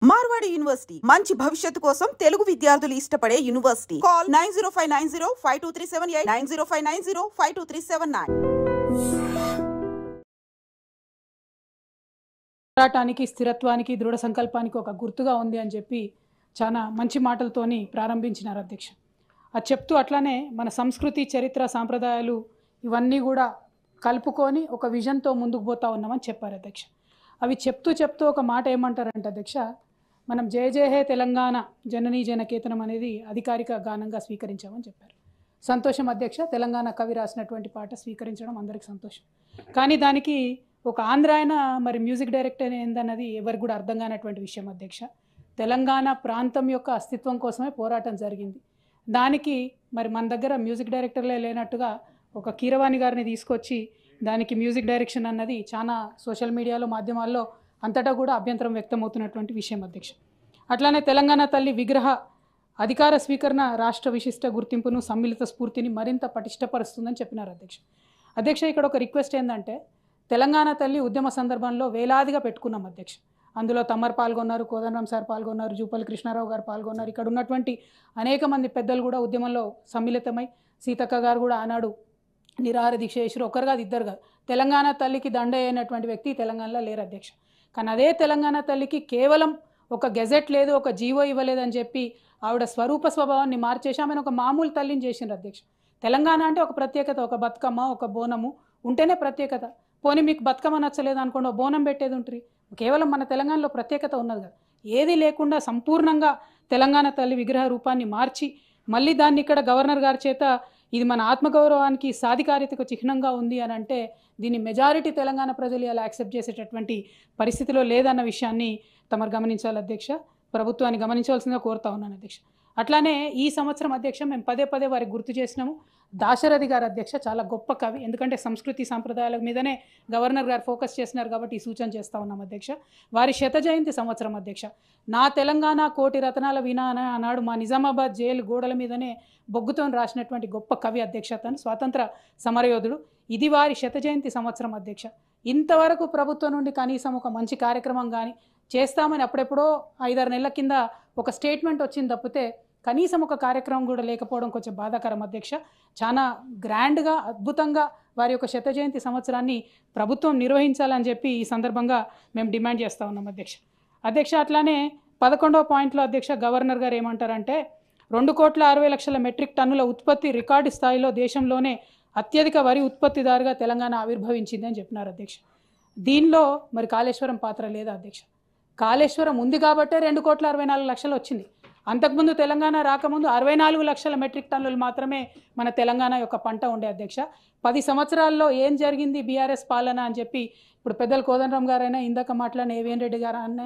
Marwadi university మంచి భవిష్యత్తు కోసం తెలుగు విద్యార్థులు ఇష్టపడే యూనివర్సిటీ. కాల్ 9059052378 9059052379. పోరాటానికి, స్థిరత్వానికి, దృఢ సంకల్పానికి ఒక గుర్తుగా ఉంది అని చెప్పి చాలా మంచి మాటలతోని ప్రారంభించినారు అధ్యక్ష. అది చెప్తూ అట్లానే మన సంస్కృతి, చరిత్ర, సాంప్రదాయాలు ఇవన్నీ కూడా కలుపుకొని ఒక విజన్తో ముందుకు పోతా ఉన్నామని చెప్పారు అధ్యక్ష. అవి చెప్తూ ఒక మాట ఏమంటారంటే అధ్యక్ష, మనం జయ జయ హే తెలంగాణ జననీ జనకేతనం అనేది అధికారిక గానంగా స్వీకరించామని చెప్పారు. సంతోషం అధ్యక్ష, తెలంగాణ కవి రాసినటువంటి పాట స్వీకరించడం అందరికీ సంతోషం. కానీ దానికి ఒక ఆంధ్ర ఆయన మరి మ్యూజిక్ డైరెక్టర్ ఏందన్నది ఎవరికి కూడా అర్థం కానటువంటి విషయం అధ్యక్ష. తెలంగాణ ప్రాంతం యొక్క అస్తిత్వం కోసమే పోరాటం జరిగింది. దానికి మరి మన దగ్గర మ్యూజిక్ డైరెక్టర్లే లేనట్టుగా ఒక కీరవాణి గారిని తీసుకొచ్చి దానికి మ్యూజిక్ డైరెక్షన్ అన్నది చాలా సోషల్ మీడియాలో, మాధ్యమాల్లో అంతటా కూడా అభ్యంతరం వ్యక్తమవుతున్నటువంటి విషయం అధ్యక్ష. అట్లానే తెలంగాణ తల్లి విగ్రహ అధికార స్వీకరణ రాష్ట్ర విశిష్ట గుర్తింపును, సమ్మిళిత స్ఫూర్తిని మరింత పటిష్టపరుస్తుందని చెప్పినారు అధ్యక్ష. అధ్యక్ష, ఇక్కడ ఒక రిక్వెస్ట్ ఏంటంటే, తెలంగాణ తల్లి ఉద్యమ సందర్భంలో వేలాదిగా పెట్టుకున్నాం అధ్యక్ష. అందులో తమ్మర్ పాల్గొన్నారు, కోదండరాం సార్ పాల్గొన్నారు, జూపల్లి కృష్ణారావు గారు పాల్గొన్నారు. ఇక్కడ ఉన్నటువంటి అనేక మంది పెద్దలు కూడా ఉద్యమంలో సమ్మిళితమై, సీతక్క గారు కూడా ఆనాడు నిరాహార దీక్ష చేసారు. ఒక్కరు కాదు, ఇద్దరు కాదు. తెలంగాణ తల్లికి దండ అయినటువంటి వ్యక్తి తెలంగాణలో లేరు అధ్యక్ష. కానీ అదే తెలంగాణ తల్లికి కేవలం ఒక గెజెట్ లేదు, ఒక జీవో ఇవ్వలేదని చెప్పి ఆవిడ స్వరూప స్వభావాన్ని మార్చేసి ఆమెను ఒక మామూలు తల్లిని చేసిండ్రు అధ్యక్ష. తెలంగాణ అంటే ఒక ప్రత్యేకత, ఒక బతుకమ్మ, ఒక బోనము ఉంటేనే ప్రత్యేకత. పోనీ మీకు బతుకమ్మ నచ్చలేదు అనుకోండి, బోనం పెట్టేది ఉంటుంది. కేవలం మన తెలంగాణలో ప్రత్యేకత ఉన్నది కదా. ఏది లేకుండా సంపూర్ణంగా తెలంగాణ తల్లి విగ్రహ రూపాన్ని మార్చి మళ్ళీ దాన్ని ఇక్కడ గవర్నర్ గారి చేత ఇది మన ఆత్మగౌరవానికి, సాధికారితకు చిహ్నంగా ఉంది అని అంటే దీన్ని మెజారిటీ తెలంగాణ ప్రజలు ఇలా యాక్సెప్ట్ చేసేటటువంటి పరిస్థితిలో లేదన్న విషయాన్ని తమరు గమనించాలి అధ్యక్ష. ప్రభుత్వాన్ని గమనించవలసిందిగా కోరుతా ఉన్నాను అధ్యక్ష. అట్లానే ఈ సంవత్సరం అధ్యక్ష మేము పదే వారికి గుర్తు చేసినాము. దాశరథి గారు అధ్యక్ష చాలా గొప్ప కవి. ఎందుకంటే సంస్కృతి సాంప్రదాయాల మీదనే గవర్నర్ గారు ఫోకస్ చేస్తున్నారు కాబట్టి ఈ సూచన చేస్తూ ఉన్నాం అధ్యక్ష. వారి శత జయంతి సంవత్సరం అధ్యక్ష. నా తెలంగాణ కోటి రతనాల వీణా అని అన్నాడు మా నిజామాబాద్ జైలు గోడల మీదనే బొగ్గుతో రాసినటువంటి గొప్ప కవి అధ్యక్ష. తను స్వాతంత్ర సమరయోధుడు. ఇది వారి శత జయంతి సంవత్సరం అధ్యక్ష. ఇంతవరకు ప్రభుత్వం నుండి కనీసం ఒక మంచి కార్యక్రమం కానీ చేస్తామని అప్పుడెప్పుడో 5-6 నెలల కింద ఒక స్టేట్మెంట్ వచ్చింది తప్పితే కనీసం ఒక కార్యక్రమం కూడా లేకపోవడం కొంచెం బాధాకరం అధ్యక్ష. చాలా గ్రాండ్గా, అద్భుతంగా వారి యొక్క శత జయంతి సంవత్సరాన్ని ప్రభుత్వం నిర్వహించాలని చెప్పి ఈ సందర్భంగా మేము డిమాండ్ చేస్తూ ఉన్నాం అధ్యక్ష. అట్లానే 11వ పాయింట్లో అధ్యక్ష గవర్నర్ గారు ఏమంటారంటే, 2,60,00,000 మెట్రిక్ టన్నుల ఉత్పత్తి రికార్డు స్థాయిలో దేశంలోనే అత్యధిక వరి ఉత్పత్తిదారుగా తెలంగాణ ఆవిర్భవించింది అని చెప్పినారు అధ్యక్ష. దీనిలో మరి కాళేశ్వరం పాత్ర లేదా అధ్యక్ష? కాళేశ్వరం ఉంది కాబట్టే 2,64,00,000 వచ్చింది. అంతకుముందు తెలంగాణ రాకముందు 64,00,000 మెట్రిక్ టన్నులు మాత్రమే మన తెలంగాణ యొక్క పంట ఉండే అధ్యక్ష. 10 సంవత్సరాల్లో ఏం జరిగింది బీఆర్ఎస్ పాలన అని చెప్పి ఇప్పుడు పెద్దలు కోదండరాం గారైనా, ఇందాక మాట్లాడిన ఏవిఎన్ రెడ్డి గారు అన్న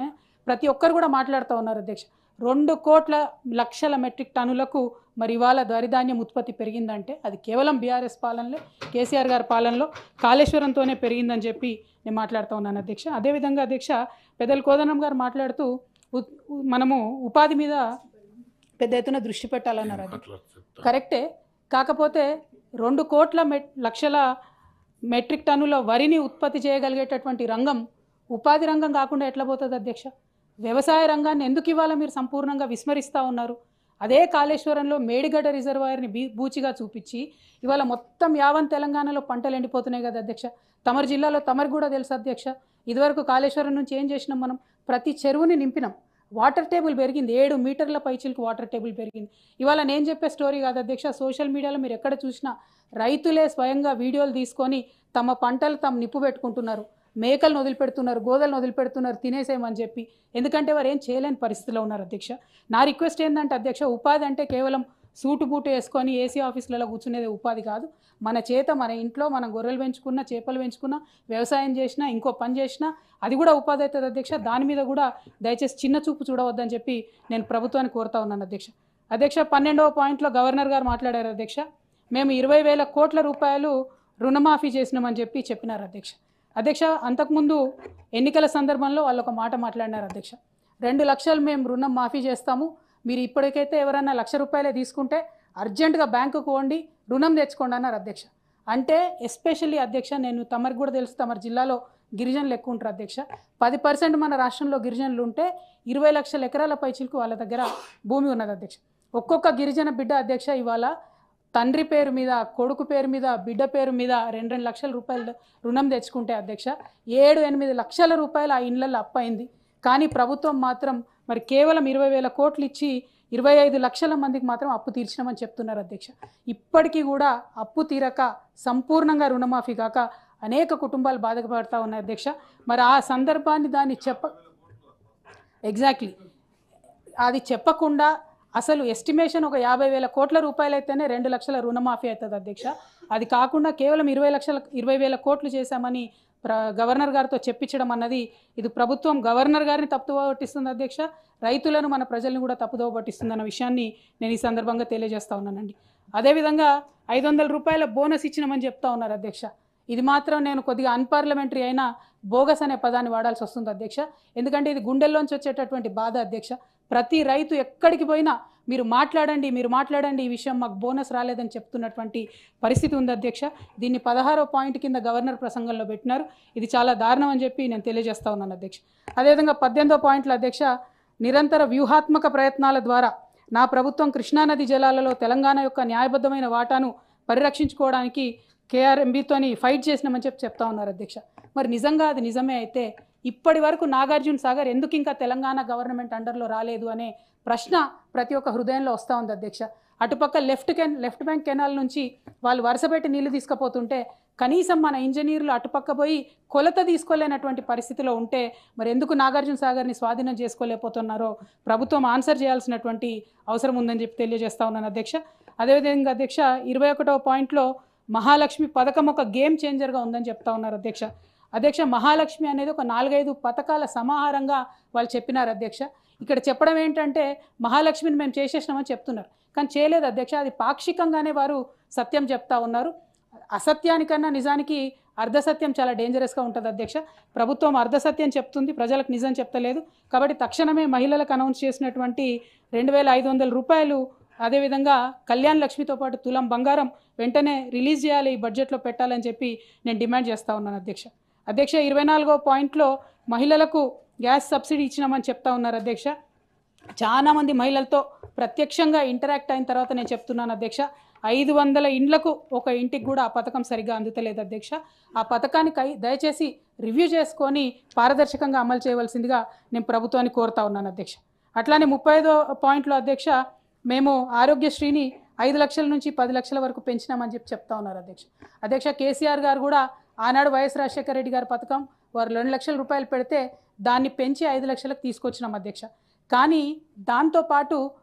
ప్రతి ఒక్కరు కూడా మాట్లాడుతూ ఉన్నారు అధ్యక్ష. 2,00,00,000 మెట్రిక్ టన్నులకు మరి ఇవాళ వరిధాన్యం ఉత్పత్తి పెరిగిందంటే అది కేవలం బీఆర్ఎస్ పాలనలో, కేసీఆర్ గారి పాలనలో కాళేశ్వరంతోనే పెరిగిందని చెప్పి నేను మాట్లాడుతూ ఉన్నాను అధ్యక్ష. అదేవిధంగా అధ్యక్ష పెద్దలు కోదండరాం గారు మాట్లాడుతూ మనము ఉపాధి మీద పెద్ద ఎత్తున దృష్టి పెట్టాలన్నారు. అది కరెక్టే. కాకపోతే 2,00,00,000 మెట్రిక్ టన్నుల వరిని ఉత్పత్తి చేయగలిగేటటువంటి రంగం ఉపాధి రంగం కాకుండా ఎట్లా పోతుంది అధ్యక్ష? వ్యవసాయ రంగాన్ని ఎందుకు ఇవాళ మీరు సంపూర్ణంగా విస్మరిస్తూ ఉన్నారు? అదే కాళేశ్వరంలో మేడిగడ్డ రిజర్వాయర్ని బూచిగా చూపించి ఇవాళ మొత్తం యావన్ తెలంగాణలో పంటలు ఎండిపోతున్నాయి కదా అధ్యక్ష. తమరు జిల్లాలో తమరు కూడా తెలుసు అధ్యక్ష. ఇదివరకు కాళేశ్వరం నుంచి ఏం చేసినాం మనం? ప్రతి చెరువుని నింపినాం. వాటర్ టేబుల్ పెరిగింది, 7 మీటర్ల పైచిలకు వాటర్ టేబుల్ పెరిగింది. ఇవాళ నేను చెప్పే స్టోరీ కాదు అధ్యక్ష. సోషల్ మీడియాలో మీరు ఎక్కడ చూసినా రైతులే స్వయంగా వీడియోలు తీసుకొని తమ పంటలు తాము నిప్పు పెట్టుకుంటున్నారు, మేకలను వదిలిపెడుతున్నారు, గోదలను వదిలిపెడుతున్నారు తినేసేయమని చెప్పి. ఎందుకంటే వారు ఏం చేయలేని పరిస్థితిలో ఉన్నారు అధ్యక్ష. నా రిక్వెస్ట్ ఏంటంటే అధ్యక్ష, ఉపాధి అంటే కేవలం సూటు బూటు వేసుకొని ఏసీ ఆఫీసులలో కూర్చునేది ఉపాధి కాదు. మన చేత మన ఇంట్లో మనం గొర్రెలు పెంచుకున్నా, చేపలు పెంచుకున్నా, వ్యవసాయం చేసినా, ఇంకో పని చేసినా అది కూడా ఉపాధి అవుతుంది అధ్యక్ష. దాని మీద కూడా దయచేసి చిన్న చూపు చూడవద్దని చెప్పి నేను ప్రభుత్వాన్ని కోరుతా ఉన్నాను అధ్యక్ష. 12వ పాయింట్లో గవర్నర్ గారు మాట్లాడారు అధ్యక్ష. మేము 20,000 కోట్ల రూపాయలు రుణమాఫీ చేసినామని చెప్పినారు అధ్యక్ష. అంతకుముందు ఎన్నికల సందర్భంలో వాళ్ళు ఒక మాట మాట్లాడినారు అధ్యక్ష. 2 లక్షలు మేము రుణం మాఫీ చేస్తాము, మీరు ఇప్పటికైతే ఎవరైనా ₹1,00,000 తీసుకుంటే అర్జెంటుగా బ్యాంకుకు పోండి, రుణం తెచ్చుకోండి అన్నారు అధ్యక్ష. అంటే ఎస్పెషల్లీ అధ్యక్ష, నేను తమరికి కూడా తెలుసు, తమరి జిల్లాలో గిరిజనులు ఎక్కువ ఉంటారు అధ్యక్ష. 10% మన రాష్ట్రంలో గిరిజనులు ఉంటే 20 లక్షల ఎకరాల పైచిలకు వాళ్ళ దగ్గర భూమి ఉన్నది అధ్యక్ష. ఒక్కొక్క గిరిజన బిడ్డ అధ్యక్ష ఇవాళ తండ్రి పేరు మీద, కొడుకు పేరు మీద, బిడ్డ పేరు మీద 2 లక్షల రూపాయలు రుణం తెచ్చుకుంటే అధ్యక్ష 7-8 లక్షల రూపాయలు ఆ ఇండ్లలో అప్పయింది. కానీ ప్రభుత్వం మాత్రం మరి కేవలం 20,000 కోట్లు ఇచ్చి 25 లక్షల మందికి మాత్రం అప్పు తీర్చినామని చెప్తున్నారు అధ్యక్ష. ఇప్పటికీ కూడా అప్పు తీరక సంపూర్ణంగా రుణమాఫీ కాక అనేక కుటుంబాలు బాధపడతా ఉన్నాయి అధ్యక్ష. మరి ఆ సందర్భాన్ని దాన్ని ఎగ్జాక్ట్లీ అది చెప్పకుండా అసలు ఎస్టిమేషన్ ఒక 50,000 కోట్ల రూపాయలు అయితేనే 2 లక్షల రుణమాఫీ అవుతుంది అధ్యక్ష. అది కాకుండా కేవలం 20,000 కోట్లు చేశామని గవర్నర్ గారితో చెప్పించడం అన్నది ఇది ప్రభుత్వం గవర్నర్ గారిని తప్పుదోవ పట్టిస్తుంది అధ్యక్ష, రైతులను మన ప్రజల్ని కూడా తప్పుదోవ పట్టిస్తుంది అన్న విషయాన్ని నేను ఈ సందర్భంగా తెలియజేస్తా ఉన్నానండి. అదేవిధంగా 500 రూపాయల బోనస్ ఇచ్చినామని చెప్తా ఉన్నారు అధ్యక్ష. ఇది మాత్రం నేను కొద్దిగా అన్పార్లమెంటరీ అయినా బోగస్ అనే పదాన్ని వాడాల్సి వస్తుంది అధ్యక్ష. ఎందుకంటే ఇది గుండెల్లోంచి వచ్చేటటువంటి బాధ అధ్యక్ష. ప్రతి రైతు ఎక్కడికి పోయినా మీరు మాట్లాడండి ఈ విషయం మాకు బోనస్ రాలేదని చెప్తున్నటువంటి పరిస్థితి ఉంది అధ్యక్ష. దీన్ని 16వ పాయింట్ కింద గవర్నర్ ప్రసంగంలో పెట్టినారు. ఇది చాలా దారుణం అని చెప్పి నేను తెలియజేస్తా ఉన్నాను అధ్యక్ష. అదేవిధంగా 18వ పాయింట్లో అధ్యక్ష, నిరంతర వ్యూహాత్మక ప్రయత్నాల ద్వారా నా ప్రభుత్వం కృష్ణానది జలాలలో తెలంగాణ యొక్క న్యాయబద్ధమైన వాటాను పరిరక్షించుకోవడానికి కేఆర్ఎంబీతోని ఫైట్ చేసినామని చెప్తా ఉన్నారు అధ్యక్ష. మరి నిజంగా అది నిజమే అయితే ఇప్పటి వరకు నాగార్జున సాగర్ ఎందుకు ఇంకా తెలంగాణ గవర్నమెంట్ అండర్లో రాలేదు అనే ప్రశ్న ప్రతి ఒక్క హృదయంలో వస్తూ ఉంది అధ్యక్ష. అటుపక్క లెఫ్ట్ బ్యాంక్ కెనాల్ నుంచి వాళ్ళు వరుసపెట్టి నీళ్లు తీసుకుపోతుంటే కనీసం మన ఇంజనీర్లు అటుపక్క పోయి కొలత తీసుకోలేనటువంటి పరిస్థితిలో ఉంటే మరి ఎందుకు నాగార్జున సాగర్ని స్వాధీనం చేసుకోలేకపోతున్నారో ప్రభుత్వం ఆన్సర్ చేయాల్సినటువంటి అవసరం ఉందని చెప్పి తెలియజేస్తా ఉన్నాను అధ్యక్ష. అదేవిధంగా అధ్యక్ష 21వ పాయింట్లో మహాలక్ష్మి పథకం ఒక గేమ్ చేంజర్గా ఉందని చెప్తా ఉన్నారు అధ్యక్ష. మహాలక్ష్మి అనేది ఒక 4-5 పథకాల సమాహారంగా వాళ్ళు చెప్పినారు అధ్యక్ష. ఇక్కడ చెప్పడం ఏంటంటే మహాలక్ష్మిని మేము చేసేసినామని చెప్తున్నారు, కానీ చేయలేదు అధ్యక్ష. అది పాక్షికంగానే వారు సత్యం చెప్తా ఉన్నారు. అసత్యానికన్నా నిజానికి అర్ధసత్యం చాలా డేంజరస్గా ఉంటుంది అధ్యక్ష. ప్రభుత్వం అర్ధసత్యం చెప్తుంది, ప్రజలకు నిజం చెప్తలేదు. కాబట్టి తక్షణమే మహిళలకు అనౌన్స్ చేసినటువంటి 2,500 రూపాయలు, అదేవిధంగా కళ్యాణ్ లక్ష్మితో పాటు తులం బంగారం వెంటనే రిలీజ్ చేయాలి, ఈ బడ్జెట్లో పెట్టాలని చెప్పి నేను డిమాండ్ చేస్తూ ఉన్నాను అధ్యక్ష. 24వ పాయింట్లో మహిళలకు గ్యాస్ సబ్సిడీ ఇచ్చినామని చెప్తా ఉన్నారు అధ్యక్ష. చాలామంది మహిళలతో ప్రత్యక్షంగా ఇంటరాక్ట్ అయిన తర్వాత నేను చెప్తున్నాను అధ్యక్ష, 500 ఇండ్లకు ఒక ఇంటికి కూడా ఆ పథకం సరిగ్గా అందుతలేదు అధ్యక్ష. ఆ పథకాన్ని దయచేసి రివ్యూ చేసుకొని పారదర్శకంగా అమలు చేయవలసిందిగా నేను ప్రభుత్వాన్ని కోరుతా ఉన్నాను అధ్యక్ష. అట్లానే 35వ పాయింట్లో అధ్యక్ష, మేము ఆరోగ్యశ్రీని 5 లక్షల నుంచి 10 లక్షల వరకు పెంచినామని చెప్తా ఉన్నారు అధ్యక్ష. కేసీఆర్ గారు కూడా ఆనాడు వైఎస్ రాజశేఖర రెడ్డి గారి పథకం వారు 2 లక్షల రూపాయలు పెడితే దాన్ని పెంచి 5 లక్షలకు తీసుకొచ్చినాం అధ్యక్ష. కానీ దాంతోపాటు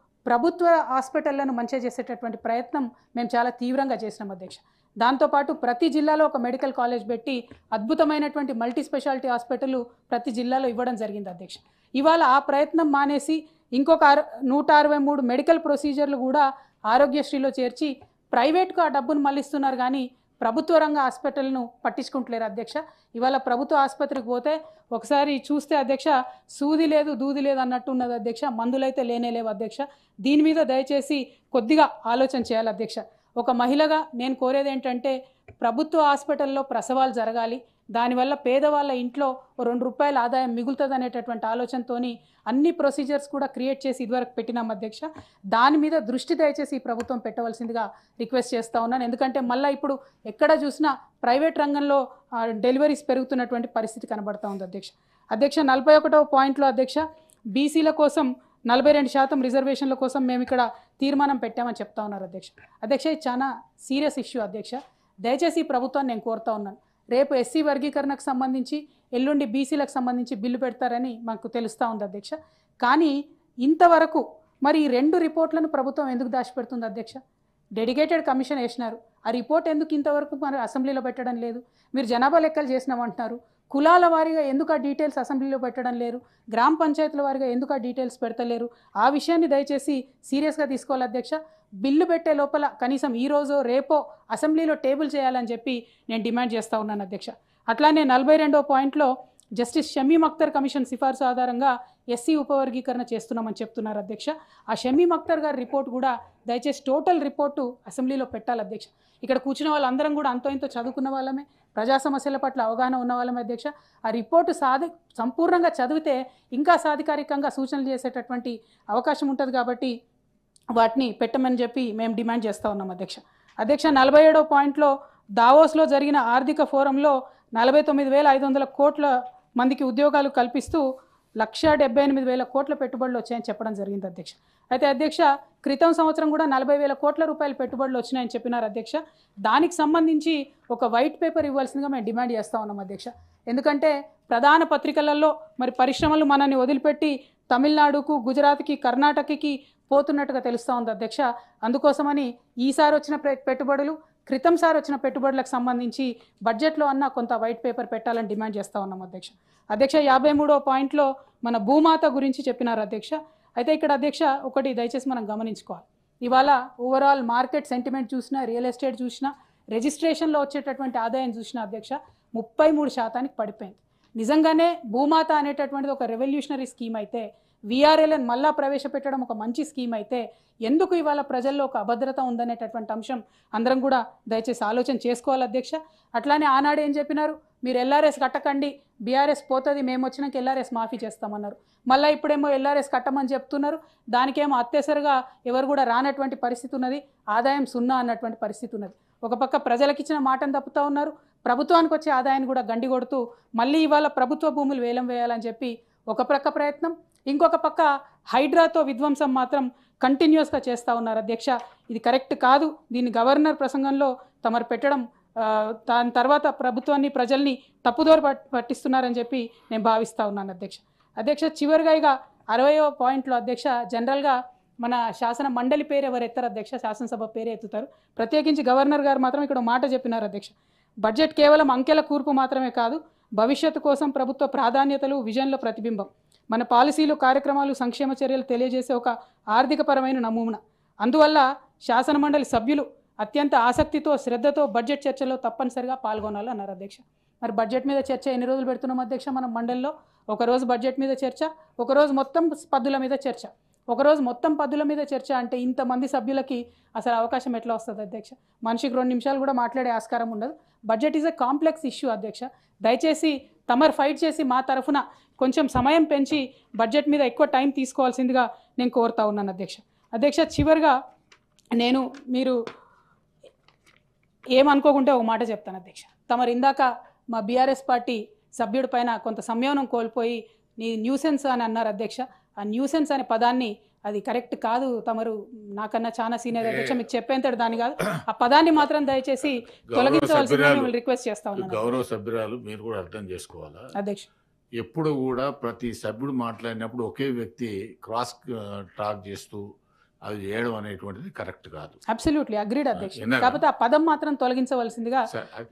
ప్రభుత్వ హాస్పిటళ్లను మంచిగా చేసేటటువంటి ప్రయత్నం మేము చాలా తీవ్రంగా చేసినాం అధ్యక్ష. దాంతోపాటు ప్రతి జిల్లాలో ఒక మెడికల్ కాలేజ్ పెట్టి అద్భుతమైనటువంటి మల్టీ స్పెషాలిటీ హాస్పిటల్ ప్రతి జిల్లాలో ఇవ్వడం జరిగింది అధ్యక్ష. ఇవాళ ఆ ప్రయత్నం మానేసి ఇంకొక 163 మెడికల్ ప్రొసీజర్లు కూడా ఆరోగ్యశ్రీలో చేర్చి ప్రైవేట్కు ఆ డబ్బును మళ్ళిస్తున్నారు, కానీ ప్రభుత్వ రంగ హాస్పిటల్ను పట్టించుకుంటలేరు అధ్యక్ష. ఇవాళ ప్రభుత్వ ఆసుపత్రికి పోతే ఒకసారి చూస్తే అధ్యక్ష సూది లేదు దూది లేదు అన్నట్టు ఉన్నది అధ్యక్ష, మందులైతే లేనేలేవు అధ్యక్ష. దీని మీద దయచేసి కొద్దిగా ఆలోచన చేయాలి అధ్యక్ష. ఒక మహిళగా నేను కోరేది ఏంటంటే ప్రభుత్వ హాస్పిటల్లో ప్రసవాలు జరగాలి, దానివల్ల పేదవాళ్ళ ఇంట్లో 2 రూపాయల ఆదాయం మిగులుతుంది అనేటటువంటి ఆలోచనతోని అన్ని ప్రొసీజర్స్ కూడా క్రియేట్ చేసి ఇదివరకు పెట్టినాం అధ్యక్ష. దాని మీద దృష్టి దయచేసి ఈ ప్రభుత్వం పెట్టవలసిందిగా రిక్వెస్ట్ చేస్తూ ఉన్నాను. ఎందుకంటే మళ్ళీ ఇప్పుడు ఎక్కడ చూసినా ప్రైవేట్ రంగంలో డెలివరీస్ పెరుగుతున్నటువంటి పరిస్థితి కనబడతా ఉంది అధ్యక్ష. 41వ పాయింట్లో అధ్యక్ష, బీసీల కోసం 42% రిజర్వేషన్ల కోసం మేము ఇక్కడ తీర్మానం పెట్టామని చెప్తా ఉన్నారు అధ్యక్ష. ఇది చాలా సీరియస్ ఇష్యూ అధ్యక్ష. దయచేసి ఈ ప్రభుత్వాన్ని నేను కోరుతా ఉన్నాను, రేపు ఎస్సీ వర్గీకరణకు సంబంధించి ఎల్లుండి బీసీలకు సంబంధించి బిల్లు పెడతారని మాకు తెలుస్తూ ఉంది అధ్యక్ష. కానీ ఇంతవరకు మరి ఈ 2 రిపోర్ట్లను ప్రభుత్వం ఎందుకు దాచిపెడుతుంది అధ్యక్ష? డెడికేటెడ్ కమిషన్ వేసినారు, ఆ రిపోర్ట్ ఎందుకు ఇంతవరకు మరి అసెంబ్లీలో పెట్టడం లేదు? మీరు జనాభా లెక్కలు చేసినామంటున్నారు, కులాల వారీగా ఎందుకు ఆ డీటెయిల్స్ అసెంబ్లీలో పెట్టడం లేరు? గ్రామ పంచాయతీల వారీగా ఎందుకు ఆ డీటెయిల్స్ పెడతలేరు? ఆ విషయాన్ని దయచేసి సీరియస్గా తీసుకోవాలి అధ్యక్ష. బిల్లు పెట్టే లోపల కనీసం ఈ రోజో రేపో అసెంబ్లీలో టేబుల్ చేయాలని చెప్పి నేను డిమాండ్ చేస్తూ ఉన్నాను అధ్యక్ష. అట్లానే 42వ పాయింట్లో జస్టిస్ షమీమ్ అఖ్తర్ కమిషన్ సిఫార్సు ఆధారంగా ఎస్సీ ఉపవర్గీకరణ చేస్తున్నామని చెప్తున్నారు అధ్యక్ష. ఆ షమీమ్ అఖ్తర్ గారి రిపోర్ట్ కూడా దయచేసి టోటల్ రిపోర్టు అసెంబ్లీలో పెట్టాలి అధ్యక్ష. ఇక్కడ కూర్చున్న వాళ్ళందరం కూడా అంతో ఇంతో చదువుకున్న వాళ్ళమే, ప్రజా సమస్యల పట్ల అవగాహన ఉన్న వాళ్ళమే అధ్యక్ష. ఆ రిపోర్టు సంపూర్ణంగా చదివితే ఇంకా సాధికారికంగా సూచనలు చేసేటటువంటి అవకాశం ఉంటుంది కాబట్టి వాటిని పెట్టమని చెప్పి మేము డిమాండ్ చేస్తూ ఉన్నాం అధ్యక్ష. 47వ పాయింట్లో దావోస్లో జరిగిన ఆర్థిక ఫోరంలో 49,500 కోట్ల మందికి ఉద్యోగాలు కల్పిస్తూ 1,78,000 కోట్ల పెట్టుబడులు వచ్చాయని చెప్పడం జరిగింది అధ్యక్ష. అయితే అధ్యక్ష, క్రితం సంవత్సరం కూడా 40,000 కోట్ల రూపాయల పెట్టుబడులు వచ్చినాయని చెప్పినారు అధ్యక్ష. దానికి సంబంధించి ఒక వైట్ పేపర్ ఇవ్వాల్సిందిగా మేము డిమాండ్ చేస్తూ ఉన్నాం అధ్యక్ష. ఎందుకంటే ప్రధాన పత్రికలలో మరి పరిశ్రమలు మనల్ని వదిలిపెట్టి తమిళనాడుకు, గుజరాత్కి, కర్ణాటకకి పోతున్నట్టుగా తెలుస్తూ ఉంది అధ్యక్ష. అందుకోసమని ఈసారి వచ్చిన పెట్టుబడులు, క్రితం సారి వచ్చిన పెట్టుబడులకు సంబంధించి బడ్జెట్లో అన్న కొంత వైట్ పేపర్ పెట్టాలని డిమాండ్ చేస్తూ ఉన్నాం అధ్యక్ష. 53వ పాయింట్లో మన భూమాత గురించి చెప్పినారు అధ్యక్ష. అయితే ఇక్కడ అధ్యక్ష ఒకటి దయచేసి మనం గమనించుకోవాలి. ఇవాళ ఓవరాల్ మార్కెట్ సెంటిమెంట్ చూసినా, రియల్ ఎస్టేట్ చూసినా, రిజిస్ట్రేషన్లో వచ్చేటటువంటి ఆదాయం చూసినా అధ్యక్ష 33% పడిపోయింది. నిజంగానే భూమాత అనేటటువంటిది ఒక రెవల్యూషనరీ స్కీమ్ అయితే, విఆర్ఎల్ఎన్ మళ్ళా ప్రవేశపెట్టడం ఒక మంచి స్కీమ్ అయితే, ఎందుకు ఇవాళ ప్రజల్లో ఒక అభద్రత ఉందనేటటువంటి అంశం అందరం కూడా దయచేసి ఆలోచన చేసుకోవాలి అధ్యక్ష. అట్లానే ఆనాడు ఏం చెప్పినారు, మీరు ఎల్ఆర్ఎస్ కట్టకండి, బీఆర్ఎస్ పోతుంది, మేము వచ్చినాక ఎల్ఆర్ఎస్ మాఫీ చేస్తామన్నారు. మళ్ళీ ఇప్పుడేమో ఎల్ఆర్ఎస్ కట్టమని చెప్తున్నారు. దానికేమో అత్యవసరగా ఎవరు కూడా రానటువంటి పరిస్థితి ఉన్నది, ఆదాయం 0 అన్నటువంటి పరిస్థితి ఉన్నది. ఒక పక్క ప్రజలకు ఇచ్చిన మాటను తప్పుతూ ఉన్నారు, ప్రభుత్వానికి వచ్చే ఆదాయాన్ని కూడా గండి కొడుతూ మళ్ళీ ఇవాళ ప్రభుత్వ భూములు వేలం వేయాలని చెప్పి ఒక ప్రక్క ప్రయత్నం, ఇంకొక పక్క హైడ్రాతో విధ్వంసం మాత్రం కంటిన్యూస్గా చేస్తూ ఉన్నారు అధ్యక్ష. ఇది కరెక్ట్ కాదు. దీన్ని గవర్నర్ ప్రసంగంలో తమరు పెట్టడం, దాని తర్వాత ప్రభుత్వాన్ని, ప్రజల్ని తప్పుదోవ పట్టిస్తున్నారని చెప్పి నేను భావిస్తూ ఉన్నాను అధ్యక్ష. అధ్యక్ష చివరిగా ఇక 60వ పాయింట్లో అధ్యక్ష, జనరల్గా మన శాసన మండలి పేరు ఎవరు ఎత్తారు అధ్యక్ష, శాసనసభ పేరే ఎత్తుతారు. ప్రత్యేకించి గవర్నర్ గారు మాత్రం ఇక్కడ మాట చెప్పినారు అధ్యక్ష. బడ్జెట్ కేవలం అంకెల కూర్పు మాత్రమే కాదు, భవిష్యత్తు కోసం ప్రభుత్వ ప్రాధాన్యతలు, విజన్ల ప్రతిబింబం. మన పాలసీలు, కార్యక్రమాలు, సంక్షేమ చర్యలు తెలియజేసే ఒక ఆర్థికపరమైన నమూనా. అందువల్ల శాసనమండలి సభ్యులు అత్యంత ఆసక్తితో, శ్రద్ధతో బడ్జెట్ చర్చలో తప్పనిసరిగా పాల్గొనాలి అన్నారు అధ్యక్ష. మరి బడ్జెట్ మీద చర్చ ఎన్ని రోజులు పెడుతున్నాం అధ్యక్ష మనం మండలిలో? ఒకరోజు బడ్జెట్ మీద చర్చ, ఒకరోజు మొత్తం పద్దుల మీద చర్చ. ఒకరోజు మొత్తం పద్దుల మీద చర్చ అంటే ఇంతమంది సభ్యులకి అసలు అవకాశం ఎట్లా వస్తుంది అధ్యక్ష? మనిషికి 2 నిమిషాలు కూడా మాట్లాడే ఆస్కారం ఉండదు. Budget is a complex issue అధ్యక్ష. దయచేసి తమరు ఫైట్ చేసి మా తరఫున కొంచెం సమయం పెంచి బడ్జెట్ మీద ఎక్కువ టైం తీసుకోవాల్సిందిగా నేను కోరుతా ఉన్నాను అధ్యక్ష. అధ్యక్ష చివరిగా నేను, మీరు ఏమనుకోకుంటే ఒక మాట చెప్తాను అధ్యక్ష. తమరు ఇందాక మా బీఆర్ఎస్ పార్టీ సభ్యుడి పైన కొంత సంయమనం కోల్పోయి నీ న్యూసెన్స్ అని అన్నారు అధ్యక్ష. ఆ న్యూసెన్స్ అనే పదాన్ని, అది కరెక్ట్ కాదు. తమరు నాకన్నా చాలా సీనియర్ అధ్యక్ష, మీకు చెప్పేంతటి దాని కాదు. ఆ పదాన్ని మాత్రం దయచేసి తొలగించవలసిందిగా మిమ్మల్ని రిక్వెస్ట్ చేస్తా ఉన్నాను. గౌరవ సభ్యురాలు మీరు కూడా అర్థం చేసుకోవాలా అధ్యక్ష, ఎప్పుడు కూడా ప్రతి సభ్యుడు మాట్లాడినప్పుడు ఒకే వ్యక్తి క్రాస్ టాక్ చేస్తూ అది చేయడం అనేటువంటిది కరెక్ట్ కాదు. అబ్సల్యూట్లీ అగ్రీడ్ అధ్యక్ష. కాకపోతే ఆ పదం మాత్రం తొలగించవలసిందిగా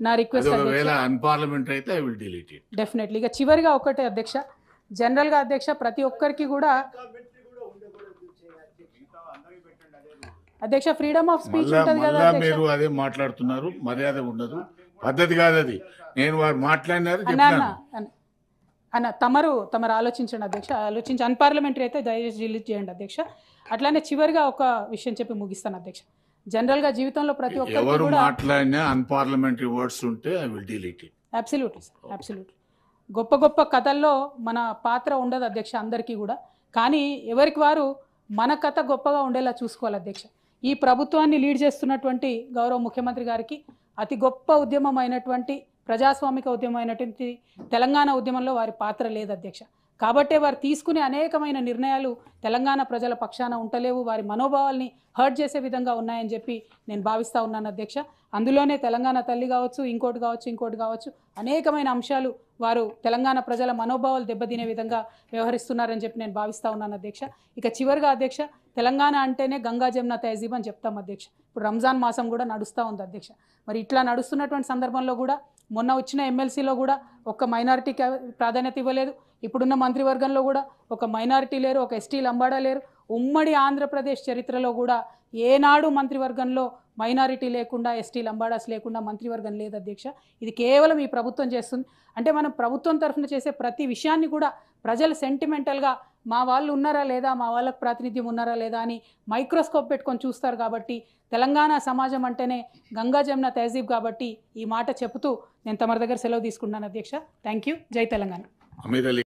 నా రిక్వెస్ట్. ఒకవేళ అన్పార్లమెంటరీ అయితే I will delete it definitely. ఇక చివరిగా ఒకటే అధ్యక్ష, జనరల్గా అధ్యక్ష ప్రతి ఒక్కరికి కూడా అధ్యక్ష ఫ్రీడమ్ ఆఫ్ స్పీచ్ ఉంటుంది కదా అధ్యక్ష. మీరు అదే మాట్లాడుతున్నారు, మర్యాద ఉండదు, పద్ధతి కాదు అది. నేను వారు మాట్లాడినారు అన్న, తమరు ఆలోచించండి అధ్యక్ష. ఆలోచించి అన్పార్లమెంటరీ అయితే దయచేసి డిలీట్ చేయండి అధ్యక్ష. అట్లానే చివరిగా ఒక విషయం చెప్పి ముగిస్తాను అధ్యక్ష. జనరల్గా జీవితంలో ప్రతి ఒక్కరు కూడా మాట్లాడినా అన్పార్లమెంటరీ వర్డ్స్ ఉంటే I will delete it. Absolutely sir, absolutely. గొప్ప గొప్ప కథల్లో మన పాత్ర ఉండదు అధ్యక్ష అందరికీ కూడా. కానీ ఎవరికి వారు మన కథ గొప్పగా ఉండేలా చూసుకోవాలి అధ్యక్ష. ఈ ప్రభుత్వాన్ని లీడ్ చేస్తున్నటువంటి గౌరవ ముఖ్యమంత్రి గారికి అతి గొప్ప ఉద్యమం అయినటువంటి, ప్రజాస్వామిక ఉద్యమం అయినటువంటి తెలంగాణ ఉద్యమంలో వారి పాత్ర లేదు అధ్యక్ష. కాబట్టే వారు తీసుకునే అనేకమైన నిర్ణయాలు తెలంగాణ ప్రజల పక్షాన ఉండలేవు, వారి మనోభావాల్ని హర్ట్ చేసే విధంగా ఉన్నాయని చెప్పి నేను భావిస్తూ ఉన్నాను అధ్యక్ష. అందులోనే తెలంగాణ తల్లి కావచ్చు, ఇంకోటి కావచ్చు అనేకమైన అంశాలు వారు తెలంగాణ ప్రజల మనోభావాలు దెబ్బతినే విధంగా వ్యవహరిస్తున్నారని చెప్పి నేను భావిస్తూ ఉన్నాను అధ్యక్ష. ఇక చివరిగా అధ్యక్ష, తెలంగాణ అంటేనే గంగా జమున తహజీబ్ అని చెప్తాం అధ్యక్ష. ఇప్పుడు రంజాన్ మాసం కూడా నడుస్తూ ఉంది అధ్యక్ష. మరి ఇట్లా నడుస్తున్నటువంటి సందర్భంలో కూడా మొన్న వచ్చిన ఎమ్మెల్సీలో కూడా ఒక మైనారిటీకి ప్రాధాన్యత ఇవ్వలేదు. ఇప్పుడున్న మంత్రివర్గంలో కూడా ఒక మైనారిటీ లేరు, ఒక ఎస్టీ లంబాడా లేరు. ఉమ్మడి ఆంధ్రప్రదేశ్ చరిత్రలో కూడా ఏనాడు మంత్రివర్గంలో మైనారిటీ లేకుండా, ఎస్టీ లంబాడాస్ లేకుండా మంత్రివర్గం లేదు అధ్యక్ష. ఇది కేవలం ఈ ప్రభుత్వం చేస్తుంది. అంటే మనం ప్రభుత్వం తరఫున చేసే ప్రతి విషయాన్ని కూడా ప్రజలు సెంటిమెంటల్గా మా వాళ్ళు ఉన్నారా లేదా, మా వాళ్ళకు ప్రాతినిధ్యం ఉన్నారా లేదా అని మైక్రోస్కోప్ పెట్టుకొని చూస్తారు. కాబట్టి తెలంగాణ సమాజం అంటేనే గంగా జమున తహజీబ్. కాబట్టి ఈ మాట చెబుతూ నేను తమరి దగ్గర సెలవు తీసుకుంటున్నాను అధ్యక్ష. Thank you. జై తెలంగాణ. అమీర్ అలీ